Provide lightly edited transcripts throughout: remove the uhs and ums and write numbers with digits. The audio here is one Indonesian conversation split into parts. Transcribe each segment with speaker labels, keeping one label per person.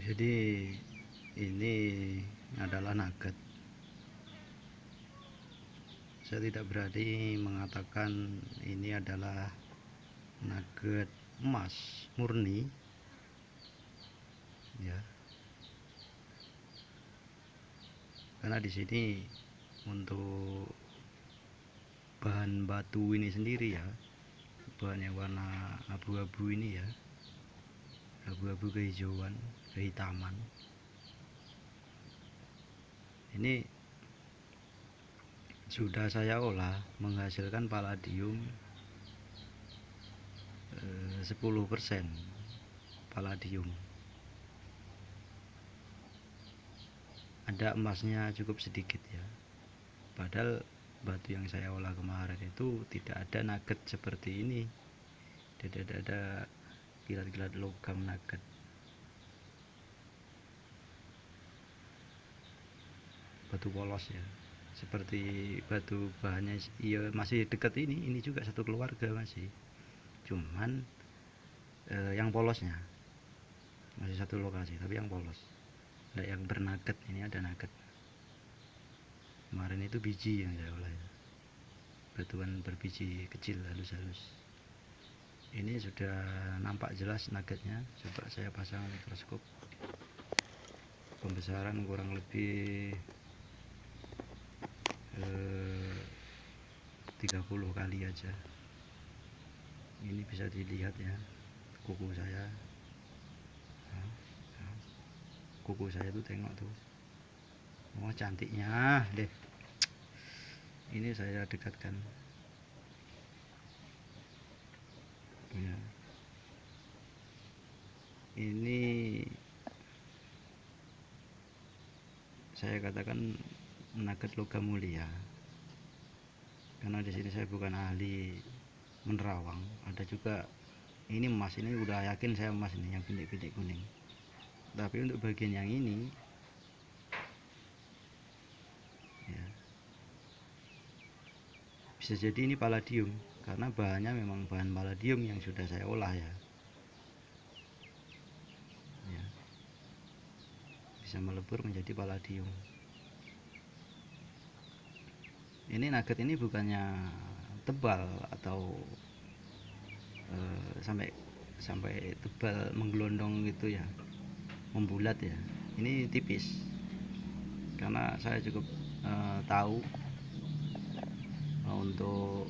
Speaker 1: Jadi ini adalah nugget. Saya tidak berani mengatakan ini adalah nugget emas murni, ya, karena di sini untuk bahan batu ini sendiri, ya, bahan yang warna abu-abu ini, ya, abu-abu kehijauan, kehitaman, ini sudah saya olah menghasilkan palladium 10% palladium. Ada emasnya cukup sedikit, ya, padahal batu yang saya olah kemarin itu tidak ada nugget seperti ini, tidak ada kilat-kilat logam nugget. Batu polos, ya, seperti batu bahannya, iya, masih dekat. Ini juga satu keluarga, masih cuman yang polosnya masih satu lokasi, tapi yang polos, nggak yang bernaget. Ini ada nugget. Kemarin itu biji yang saya olah, ya, batuan berbiji kecil halus-halus. Ini sudah nampak jelas nuggetnya. Coba saya pasang mikroskop, pembesaran kurang lebih 30 kali aja. Ini bisa dilihat, ya, kuku saya. Kuku saya tuh, tengok tuh, oh cantiknya deh. Ini saya dekatkan, ya. Ini saya katakan nugget logam mulia, karena di sini saya bukan ahli menerawang. Ada juga ini emas, ini udah yakin saya emas, ini yang bintik-bintik kuning. Tapi untuk bagian yang ini, ya, bisa jadi ini palladium, karena bahannya memang bahan palladium yang sudah saya olah, ya, ya. Bisa melebur menjadi palladium. Ini nugget ini bukannya tebal atau sampai tebal menggelondong gitu, ya, membulat, ya. Ini tipis, karena saya cukup tahu untuk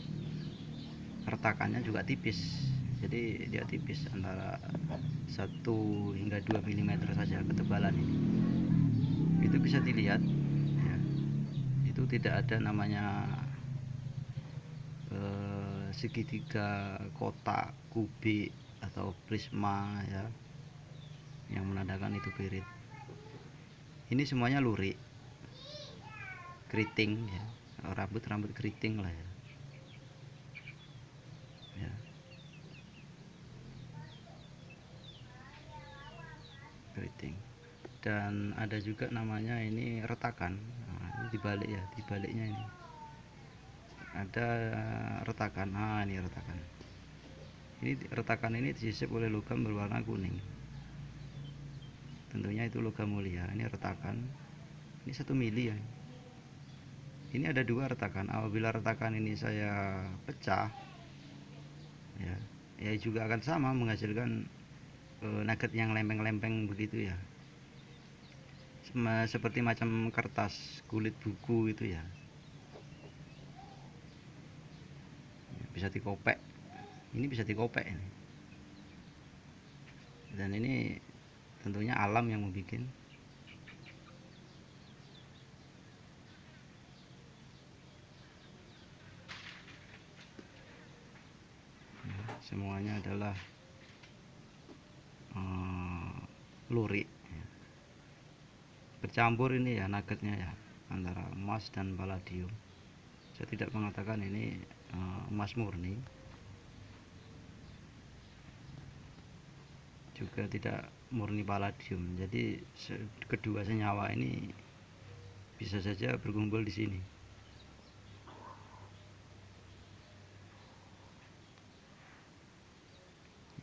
Speaker 1: retakannya juga tipis. Jadi dia tipis, antara 1 hingga 2 mm saja ketebalan ini. Itu bisa dilihat, ya. Itu tidak ada namanya segitiga, kotak, kubik atau prisma, ya, yang menandakan itu pirit. Ini semuanya lurik, keriting, ya, rambut keriting lah, ya, ya. Keriting. Dan ada juga namanya ini retakan. Nah, ini dibalik, ya, dibaliknya ini ada retakan. Nah, ini retakan. Ini retakan ini disisip oleh logam berwarna kuning. Tentunya itu logam mulia. Ini retakan. Ini 1 mili, ya. Ini ada 2 retakan. Apabila retakan ini saya pecah, ya, ya juga akan sama menghasilkan nugget yang lempeng-lempeng begitu, ya. Seperti macam kertas kulit buku itu, ya. Bisa dikopek. Ini bisa dikopek ini. Dan ini tentunya alam yang membuat. Semuanya adalah lurik, ya. Bercampur ini, ya, nuggetnya, ya, antara emas dan palladium. Saya tidak mengatakan ini emas murni, juga tidak murni palladium. Jadi kedua senyawa ini bisa saja berkumpul di sini.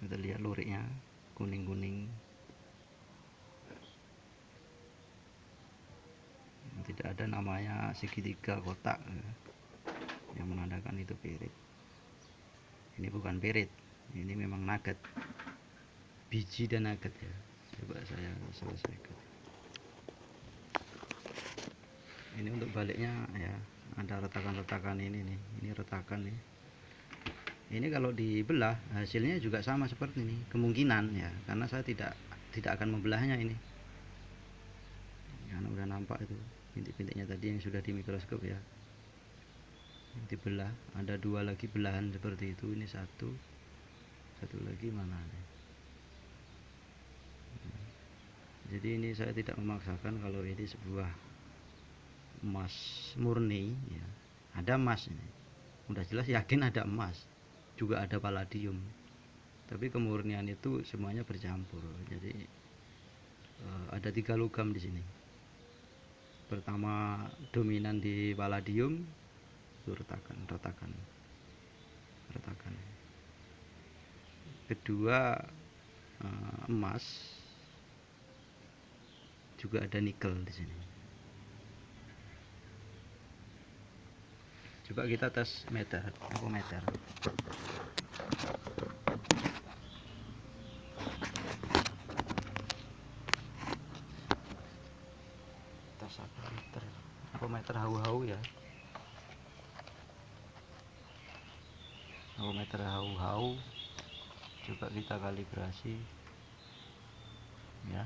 Speaker 1: Kita lihat luriknya, kuning-kuning. ada namanya segitiga kotak yang menandakan itu pirit. Ini bukan pirit, ini memang nugget, biji dan nugget ya. Coba saya selesaikan. Ini untuk baliknya ya, ada retakan-retakan ini nih, ini retakan nih. Ini kalau dibelah hasilnya juga sama seperti ini, kemungkinan ya, karena saya tidak akan membelahnya ini. Karena udah nampak itu bintik-bintiknya tadi yang sudah di mikroskop ya. Dibelah, ada dua lagi belahan seperti itu. Ini satu lagi mana nih? Jadi ini saya tidak memaksakan kalau ini sebuah emas murni ya. Ada emas ini, udah jelas yakin ada emas, juga ada palladium, tapi kemurnian itu semuanya bercampur. Jadi ada 3 logam di sini. Pertama dominan di palladium, itu retakan. Kedua emas, juga ada nikel di sini. Coba kita tes meter, apometer. Tes apometer hau-hau ya. Apometer hau-hau, coba kita kalibrasi ya.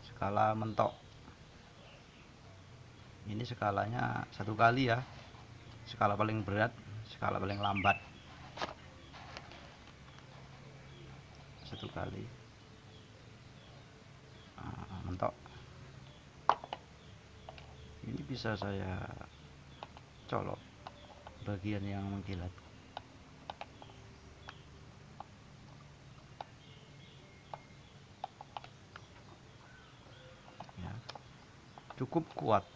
Speaker 1: Skala mentok. Ini skalanya 1 kali ya. Skala paling berat, skala paling lambat. 1 kali. Mentok. Ini bisa saya colok bagian yang mengkilat. Ya. Cukup kuat.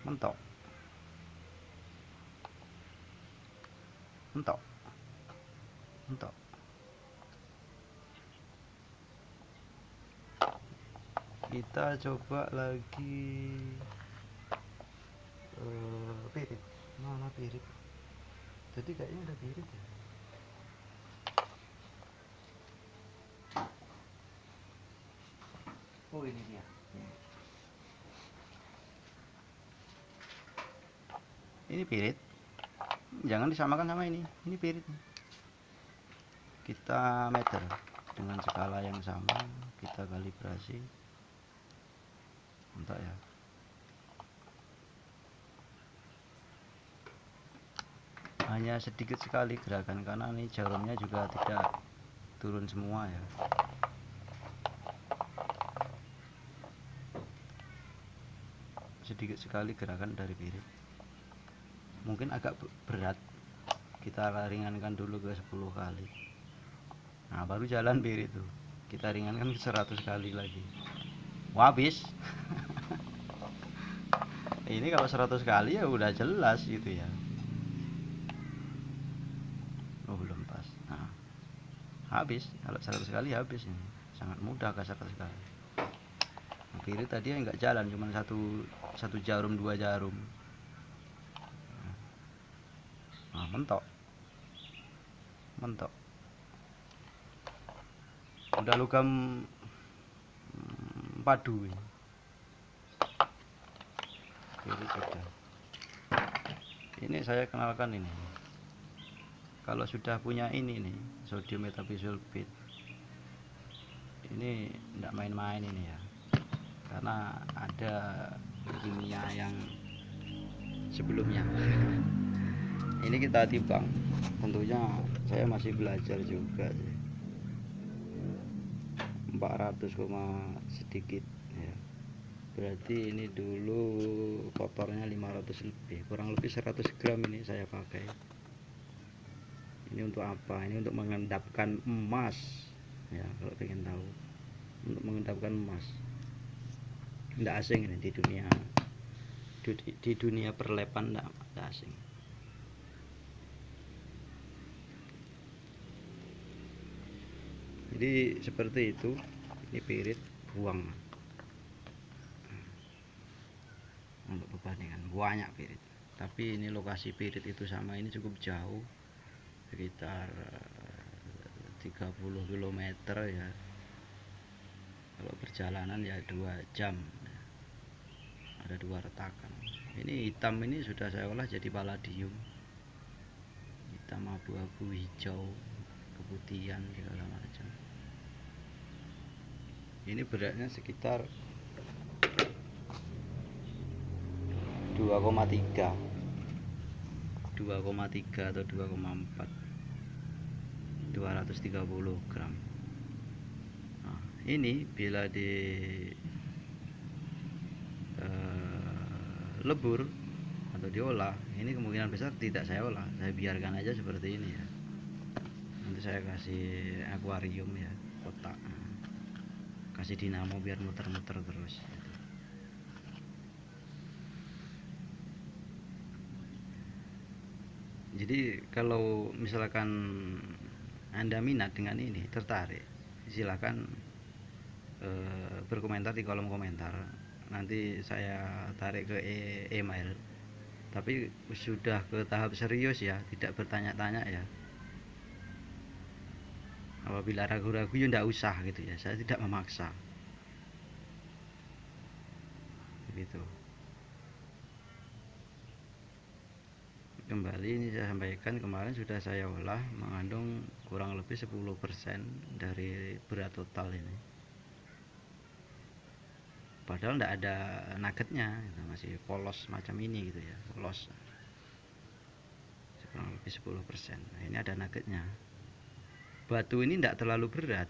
Speaker 1: Mentok. Kita coba lagi pirit. Mana pirit? Jadi kayaknya ada pirit ya. Oh ini dia. Ini pirit. Jangan disamakan sama ini. Ini pirit. Kita meter dengan skala yang sama, kita kalibrasi. Entah ya. Hanya sedikit sekali gerakan karena ini jarumnya juga tidak turun semua ya. Sedikit sekali gerakan dari pirit. Mungkin agak berat, kita ringankan dulu ke 10 kali. Nah baru jalan pirit itu, kita ringankan ke 100 kali lagi. Wah habis. Ini kalau 100 kali ya udah jelas gitu ya. Oh belum pas. Nah, habis. Kalau 100 kali habis ini. Sangat mudah ke 100 kali. Nah, pirit tadi ya nggak jalan, cuma satu jarum, 2 jarum. Nah, mentok. Udah logam padu ini. Pirit sudah. Ini saya kenalkan ini. Kalau sudah punya ini nih, sodium metabisulfit, ini tidak main-main ini ya, karena ada kimia yang sebelumnya. Ini kita timbang, tentunya saya masih belajar juga sih. 400, sedikit ya. Berarti ini dulu kotornya 500 lebih, kurang lebih 100 gram ini saya pakai. Ini untuk apa? Ini untuk mengendapkan emas ya, kalau pengen tahu, untuk mengendapkan emas. Tidak asing ini di dunia perlepan, tidak asing. Jadi seperti itu. Ini pirit buang untuk perbandingan, banyak pirit. Tapi ini lokasi pirit itu sama ini cukup jauh, sekitar 30 km ya. Kalau perjalanan ya 2 jam. Ada 2 retakan. Ini hitam ini sudah saya olah jadi palladium. Hitam, abu-abu, hijau, keputihan segala macam. Ini beratnya sekitar 2,3 atau 2,4, 230 gram. Nah, ini bila di lebur atau diolah, ini kemungkinan besar tidak saya olah, saya biarkan aja seperti ini ya. Nanti saya kasih akuarium ya, kotak, kasih dinamo biar muter-muter terus. Jadi kalau misalkan Anda minat dengan ini, tertarik, silahkan berkomentar di kolom komentar. Nanti saya tarik ke email. Tapi sudah ke tahap serius ya, tidak bertanya-tanya ya. Apabila ragu-ragu ya tidak usah gitu ya, saya tidak memaksa. Begitu. Kembali ini saya sampaikan, kemarin sudah saya olah mengandung kurang lebih 10% dari berat total ini. Padahal tidak ada nuggetnya, masih polos macam ini gitu ya, polos kurang lebih 10%. Nah, ini ada nuggetnya. Batu ini tidak terlalu berat,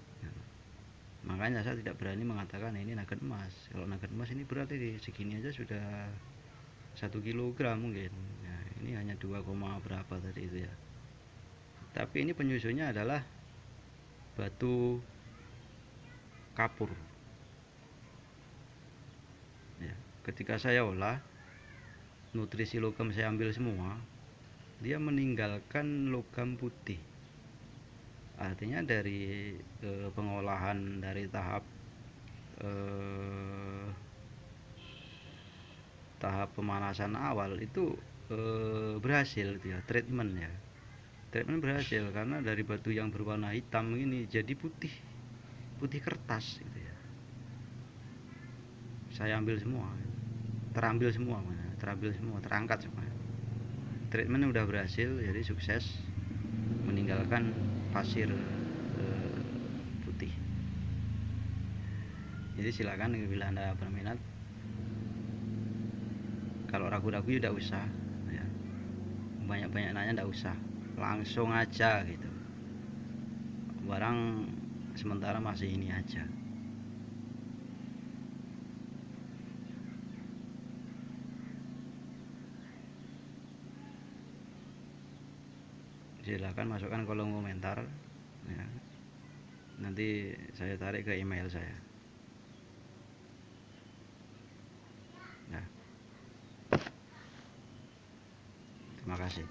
Speaker 1: makanya saya tidak berani mengatakan ini nugget emas. Kalau nugget emas ini berat, ini segini aja sudah 1 kg mungkin. Nah, ini hanya 2, berapa tadi itu ya. Tapi ini penyusunnya adalah batu kapur ya. Ketika saya olah, nutrisi logam saya ambil semua, dia meninggalkan logam putih. Artinya dari pengolahan dari tahap pemanasan awal itu berhasil ya, treatment berhasil, karena dari batu yang berwarna hitam ini jadi putih kertas gitu ya. Saya ambil semua, terambil semua, terangkat semua. Treatment udah berhasil, jadi sukses meninggalkan pasir putih. Jadi silakan bila Anda berminat. Kalau ragu-ragu ya tidak usah ya. Banyak-banyak nanya tidak usah, langsung aja gitu. Barang sementara masih ini aja. Silakan masukkan kolom komentar ya. Nanti saya tarik ke email saya ya. Terima kasih.